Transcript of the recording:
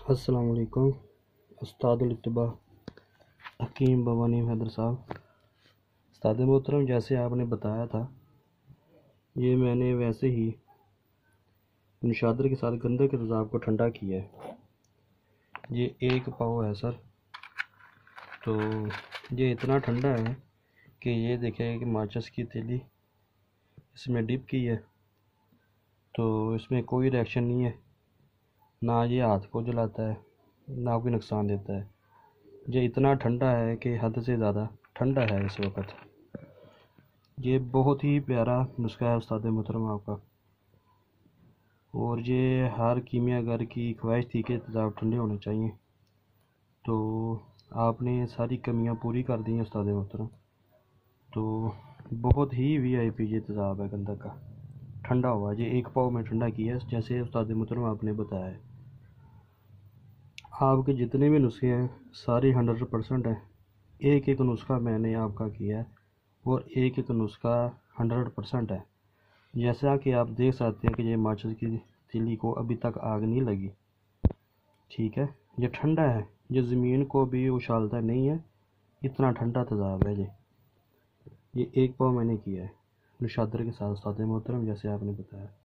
السلام علیکم استاد الاتباع حکیم بوانی حیدر صاحب۔ استاد محترم، جیسے آپ نے بتایا تھا یہ میں نے ویسے ہی نشادر کے ساتھ گندھک کے تیزاب کو ٹھنڈا کیا ہے۔ یہ 1 پاؤ ہے سر، تو یہ اتنا ٹھنڈا ہے کہ یہ دیکھیں کہ ماچس کی تیلی اس میں ڈپ کی ہے تو اس میں کوئی ریئیکشن نہیں ہے، نہ یہ ہاتھ کو جلاتا ہے نہ کوئی نقصان دیتا ہے۔ یہ اتنا ٹھنڈا ہے کہ حد سے زیادہ ٹھنڈا ہے اس وقت۔ یہ بہت ہی پیارا نسخہ ہے استاد محترم آپ کا، اور یہ ہر کیمیا گر کی خواہش تھی کہ تیزاب ٹھنڈے ہونے چاہیے، تو آپ نے ساری کمیاں پوری کر دی ہیں استاد محترم۔ تو بہت ہی وی آئی پی یہ تیزاب ہے گندھک کا، ٹھنڈا ہوا۔ یہ 1 پاؤ میں ٹھنڈا کیا ہے جیسے استاد محترم آپ نے بتایا ہے۔ آپ کے جتنے بھی نسخے ہیں سارے 100% ہیں۔ ایک نسخہ میں نے آپ کا کیا ہے اور ایک نسخہ 100% ہے۔ جیسا کہ آپ دیکھ سکتے ہیں کہ یہ ماچس کی تیلی کو ابھی تک آگ نہیں لگی، ٹھیک ہے۔ یہ ٹھنڈا ہے، یہ زمین کو بھی اچھالتا نہیں ہے، اتنا ٹھنڈا تیزاب ہے۔ یہ 1 پاؤ میں نے کیا ہے نشادر کے ساتھ استاد محترم، جیسے آپ نے بتایا۔